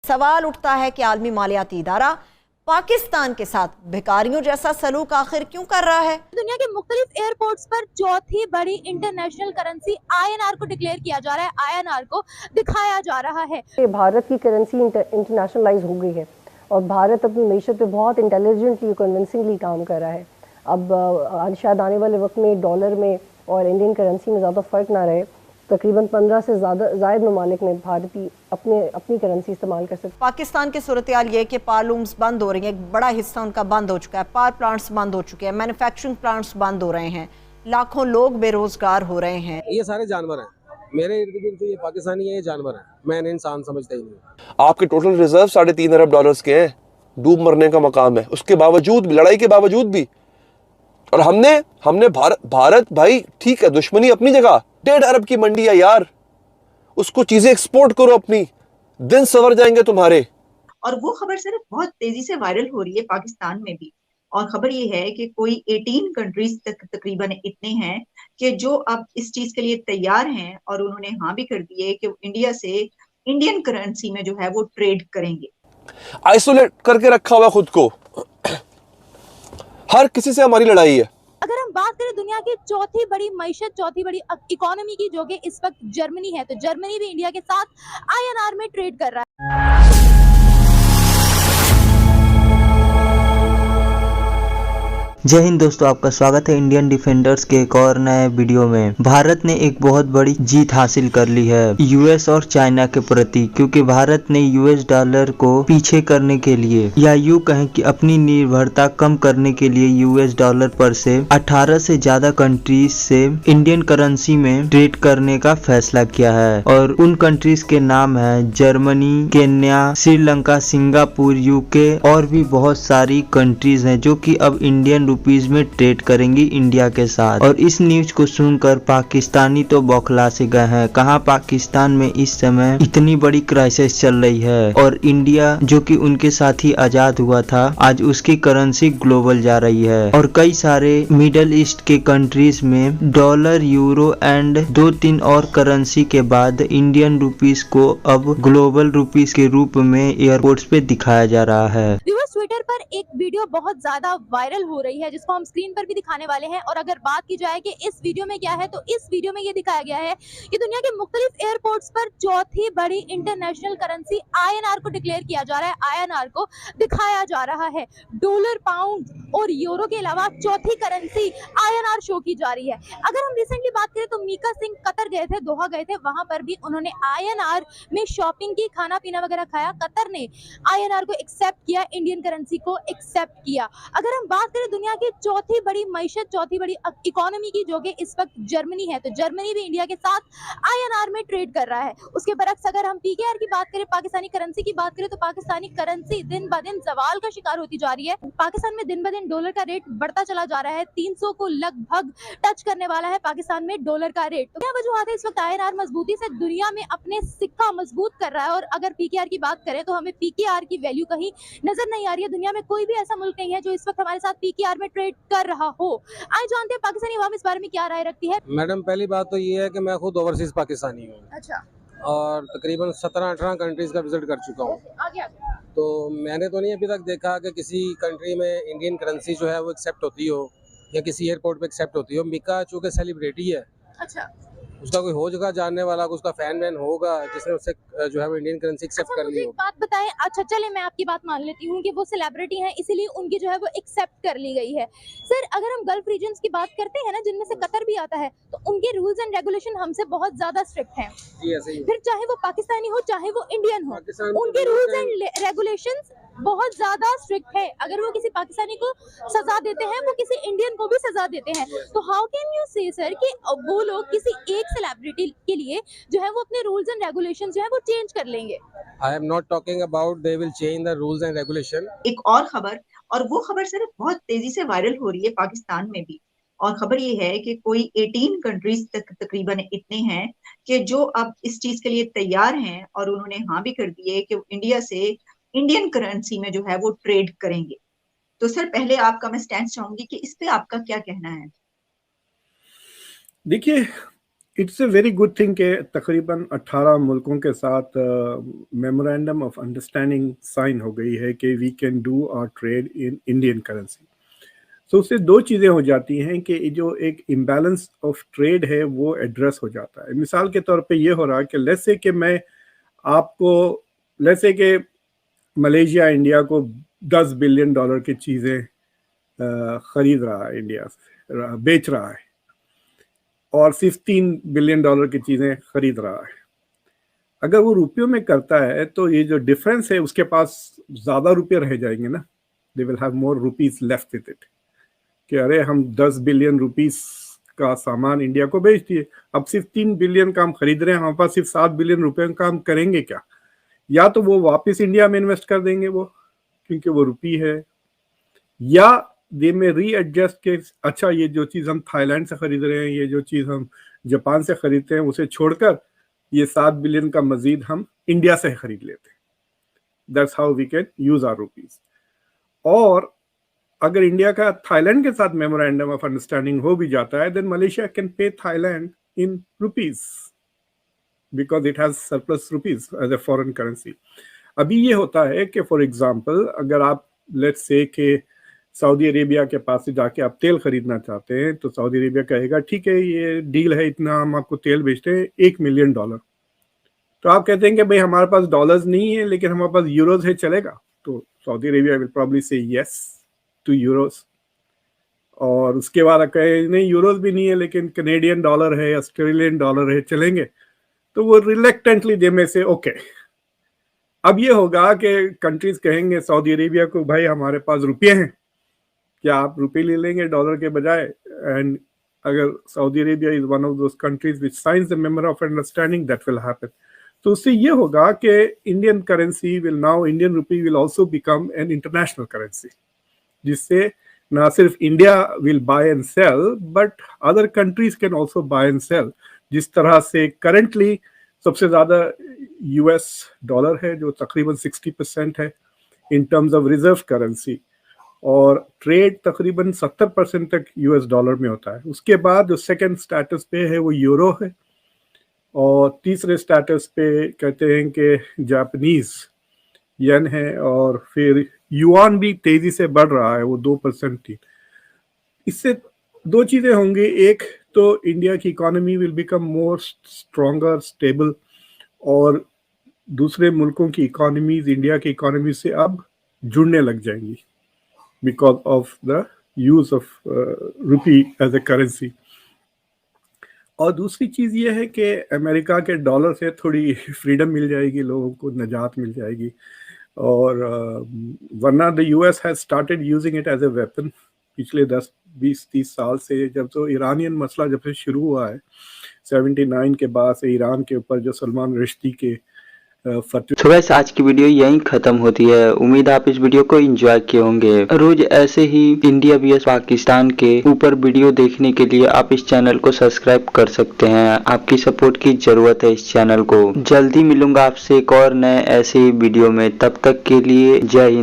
सवाल उठता है कि आलमी मालियाती इदारा पाकिस्तान के साथ भिखारियों जैसा सलूक आखिर क्यों कर रहा है। दुनिया के मुख्तलिफ एयरपोर्ट्स पर चौथी बड़ी इंटरनेशनल करेंसी INR को डिक्लेयर किया जा रहा है, INR को दिखाया जा रहा है। भारत की करेंसी इंटरनेशनलाइज हो गई है और भारत अपनी मीशत पे बहुत इंटेलिजेंटली कन्विंसिंगली काम कर रहा है। अब शायद आने वाले वक्त में डॉलर में और इंडियन करेंसी में ज़्यादा फ़र्क ना रहे। तकरीबन 15 से ज़ायद ममालिक में भारतीय अपनी करेंसी इस्तेमाल कर सकते। पाकिस्तान की सूरत हाल ये कि पावर लूम्स बंद हो रही हैं, एक बड़ा हिस्सा उनका बंद हो चुका है, पावर प्लांट्स बंद हो चुके हैं, मैन्युफैक्चरिंग प्लांट्स बंद हो रहे हैं, लाखों लोग बेरोजगार हो रहे हैं। ये सारे जानवर हैं, मेरे इर्द गिर्द जो ये पाकिस्तानी है ये जानवर हैं, मैं इन्हें इंसान समझता ही नहीं। आपके टोटल रिजर्व 3.5 अरब डॉलर्स के हैं, डूब मरने का मकाम है, उसके बावजूद भी, लड़ाई के बावजूद भी। और हमने भारत भाई ठीक है, दुश्मनी अपनी जगह, 1.5 अरब की मंडी है यार, उसको चीजें एक्सपोर्ट करो, अपनी दिन सवर जाएंगे तुम्हारे। और वो खबर सिर्फ बहुत तेजी से वायरल हो रही है पाकिस्तान में भी। और खबर ये है कि कोई 18 कंट्रीज तक तकरीबन इतने हैं कि जो अब इस चीज के लिए तैयार हैं और उन्होंने हाँ भी कर दी है कि इंडिया से इंडियन करेंसी में जो है वो ट्रेड करेंगे। आइसोलेट करके रखा हुआ खुद को, हर किसी से हमारी लड़ाई है। अगर हम बात करें दुनिया की चौथी बड़ी मईशत, चौथी बड़ी इकोनॉमी की, जो कि इस वक्त जर्मनी है, तो जर्मनी भी इंडिया के साथ INR में ट्रेड कर रहा है। जय हिंद दोस्तों, आपका स्वागत है इंडियन डिफेंडर्स के एक और नए वीडियो में। भारत ने एक बहुत बड़ी जीत हासिल कर ली है US और चाइना के प्रति, क्योंकि भारत ने US डॉलर को पीछे करने के लिए, या यूं कहें कि अपनी निर्भरता कम करने के लिए, US डॉलर पर से 18 से ज्यादा कंट्रीज से इंडियन करेंसी में ट्रेड करने का फैसला किया है। और उन कंट्रीज के नाम है Germany, Kenya, Sri Lanka, Singapore, UK और भी बहुत सारी कंट्रीज हैं जो कि अब इंडियन रुपीज में ट्रेड करेंगी इंडिया के साथ। और इस न्यूज को सुनकर पाकिस्तानी तो बौखला से गए हैं। कहां पाकिस्तान में इस समय इतनी बड़ी क्राइसिस चल रही है और इंडिया जो कि उनके साथ ही आजाद हुआ था, आज उसकी करेंसी ग्लोबल जा रही है। और कई सारे मिडल ईस्ट के कंट्रीज में डॉलर, यूरो एंड 2-3 और करेंसी के बाद इंडियन रुपीज को अब ग्लोबल रुपीज के रूप में एयरपोर्ट्स पे दिखाया जा रहा है। ट्विटर पर एक वीडियो बहुत ज्यादा वायरल हो रही है जिसको हम स्क्रीन पर भी दिखाने वाले हैं। और अगर बात की जाए कि इस वीडियो में क्या है, तो इस वीडियो में ये दिखाया गया है कि दुनिया के मुख्तलिफ एयरपोर्ट्स पर चौथी बड़ी इंटरनेशनल करेंसी INR को डिक्लेयर किया जा रहा है, INR को दिखाया जा रहा है। डॉलर, पाउंड और यूरो के अलावा चौथी करेंसी INR शो की जा रही है। अगर हम रिसेंटली बात करें तो मीका सिंह कतर गए थे, दोहा गए थे, वहां पर भी उन्होंने INR में शॉपिंग की, खाना पीना वगैरह खाया। कतर ने INR को एक्सेप्ट किया, इंडियन करेंसी को एक्सेप्ट किया। अगर हम बात करें दुनिया की चौथी बड़ी मईशत, चौथी बड़ी इकोनॉमी की, जो कि इस वक्त जर्मनी है, तो जर्मनी भी इंडिया के साथ INR में ट्रेड कर रहा है। उसके बरक्स अगर हम PKR की बात करें, पाकिस्तानी करेंसी की बात करें, तो पाकिस्तानी करेंसी दिन ब दिन जवाल का शिकार होती जा रही है। पाकिस्तान में दिन ब दिन डॉलर का रेट बढ़ता चला जा रहा है, 300 को लगभग टच करने वाला है पाकिस्तान में डॉलर का रेट। तो क्या वजूहत है इस वक्त INR मजबूती से दुनिया में अपने सिक्का मजबूत कर रहा है? और अगर PKR की बात करें तो हमें PKR की वैल्यू कहीं नजर नहीं आ रही है। दुनिया में कोई भी ऐसा मुल्क नहीं है जो इस वक्त हमारे साथ PKR में ट्रेड कर रहा हो। आइए जानते हैं पाकिस्तानी अवाम इस बारे में क्या राय रखती है। मैडम, पहली बात तो ये है कि मैं खुद ओवरसीज पाकिस्तानी हूँ। अच्छा, और तकरीबन 17-18 कंट्रीज का विजिट कर चुका हूँ। आगे तो मैंने तो नहीं अभी तक देखा कि किसी कंट्री में इंडियन करेंसी जो है वो एक्सेप्ट होती हो या किसी एयरपोर्ट पे एक्सेप्ट होती हो। मिका चूँकि सेलिब्रिटी है, अच्छा, उसका कोई होगा जानने वाला, उसका फैन वैन होगा जिसने उससे जो है वो इंडियन करेंसी एक्सेप्ट कर ली मुझे हो। एक बात बताएं। अच्छा चले, मैं आपकी बात मान लेती हूँ कि वो सेलिब्रिटी हैं, इसीलिए उनकी जो है वो एक्सेप्ट कर ली गई है। सर, अगर हम गल्फ रीजन्स की बात करते हैं ना, जिनमें से कतर भी आता है, तो उनके रूल्स एंड रेगुलेशन हमसे बहुत ज्यादा स्ट्रिक्ट हैं। जी ऐसे ही। फिर चाहे वो पाकिस्तानी हो चाहे वो इंडियन हो, पाकिस्तान में उनके रूल्स एंड रेगुलेशंस बहुत ज्यादा स्ट्रिक्ट है। अगर वो किसी पाकिस्तानी को सजा देते हैं, वो किसी इंडियन को भी सजा देते हैं। तो हाउ कैन यू से सर कि वो लोग किसी एक सेलिब्रिटी के लिए जो है वो अपने रूल्स एंड रेगुलेशन जो है वो चेंज कर लेंगे? I am not talking about they will change the rules and regulation. एक और खबर, और वो खबर सिर्फ बहुत तेजी से वायरल हो रही है पाकिस्तान में भी। और खबर ये है कि कोई 18 कंट्रीज तक तकरीबन इतने हैं कि जो अब इस चीज के लिए तैयार हैं और उन्होंने हाँ भी कर दी है कि इंडिया से इंडियन करेंसी में जो है वो ट्रेड करेंगे। तो सर, पहले आपका मैं स्टैंड चाहूंगी कि इस पे आपका क्या कहना है। देखिए, it's a very good thing कि तकरीबन 18 मुल्कों के साथ मेमोरेंडम ऑफ अंडरस्टैंडिंग साइन हो गई है कि we can do our trade in Indian currency. तो उससे दो चीज़ें हो जाती हैं कि जो एक इम्बैलेंस ऑफ ट्रेड है वो एड्रेस हो जाता है। मिसाल के तौर पे ये हो रहा है कि लेट्स से कि मैं आपको लेट्स से कि मलेशिया इंडिया को $10 बिलियन की चीज़ें ख़रीद रहा है, इंडिया से बेच रहा है, और सिर्फ $3 बिलियन की चीज़ें ख़रीद रहा है। अगर वो रुपयों में करता है तो ये जो डिफरेंस है उसके पास ज़्यादा रुपये रह जाएंगे ना, they will have more rupees left with it, कि अरे हम 10 बिलियन रुपीस का सामान इंडिया को बेच दिए, अब सिर्फ 3 बिलियन का हम खरीद रहे हैं, हमारे पास सिर्फ 7 बिलियन रुपए का हम करेंगे क्या? या तो वो वापस इंडिया में इन्वेस्ट कर देंगे वो, क्योंकि वो रुपी है, या दे में रीएडजस्ट के अच्छा ये जो चीज़ हम थाईलैंड से खरीद रहे हैं, ये जो चीज़ हम जापान से खरीदते हैं, उसे छोड़कर ये 7 बिलियन का मजीद हम इंडिया से खरीद लेते हैं। That's how we can use our rupees. और अगर इंडिया का थाईलैंड के साथ मेमोरेंडम ऑफ अंडरस्टैंडिंग हो भी जाता है, then Malaysia can pay Thailand in rupees because it has surplus rupees as a foreign currency. अभी ये होता है कि फॉर एग्जांपल अगर आप लेट्स से कि सऊदी अरेबिया के पास से जाके आप तेल खरीदना चाहते हैं, तो सऊदी अरेबिया कहेगा ठीक है ये डील है, इतना हम आपको तेल बेचते हैं $1 मिलियन। तो आप कहते हैं कि भाई हमारे पास डॉलर्स नहीं है लेकिन हमारे पास यूरोज है, चलेगा? तो सऊदी अरेबिया विल प्रॉब्ली से यस टू यूरोज। और उसके बाद कहे नहीं यूरोज भी नहीं है लेकिन कनेडियन डॉलर है, ऑस्ट्रेलियन डॉलर है, चलेंगे? तो वो रिलेक्टेंटली दे में से ओके। अब ये होगा कि कंट्रीज कहेंगे सऊदी अरेबिया को भाई हमारे पास रुपये हैं, क्या आप रुपये ले लेंगे डॉलर के बजाय? एंड अगर Saudi Arabia is one of those countries which signs the memorandum of understanding, that will happen. तो उससे ये होगा कि Indian currency will now, Indian rupee will also become an international currency, जिससे ना सिर्फ India will buy and sell but other countries can also buy and sell. जिस तरह से करंटली सबसे ज़्यादा US डॉलर है जो तकरीबन 60% है in terms of reserve currency, और ट्रेड तकरीबन 70% तक US डॉलर में होता है। उसके बाद जो सेकंड स्टेटस पे है वो यूरो है, और तीसरे स्टेटस पे कहते हैं कि जापानीज येन है, और फिर युआन भी तेजी से बढ़ रहा है, वो 2% थी। इससे दो चीज़ें होंगी, एक तो इंडिया की economy will become more stronger stable, और दूसरे मुल्कों की इकोनॉमीज इंडिया की इकोनॉमी से अब जुड़ने लग जाएंगी because of the use of rupee as a currency। और दूसरी चीज़ ये है कि अमेरिका के डॉलर से थोड़ी फ्रीडम मिल जाएगी, लोगों को निजात मिल जाएगी, और वरना the US has started using it as a weapon पिछले 10-20-30 साल से। जब तो ईरानियन मसला जब से शुरू हुआ है 79 के बाद से, ईरान के ऊपर जो सलमान रश्दी के तो गाइस आज की वीडियो यहीं खत्म होती है। उम्मीद आप इस वीडियो को एंजॉय किए होंगे। रोज ऐसे ही इंडिया vs पाकिस्तान के ऊपर वीडियो देखने के लिए आप इस चैनल को सब्सक्राइब कर सकते हैं। आपकी सपोर्ट की जरूरत है इस चैनल को। जल्दी मिलूंगा आपसे एक और नए ऐसे ही वीडियो में, तब तक के लिए जय हिंद।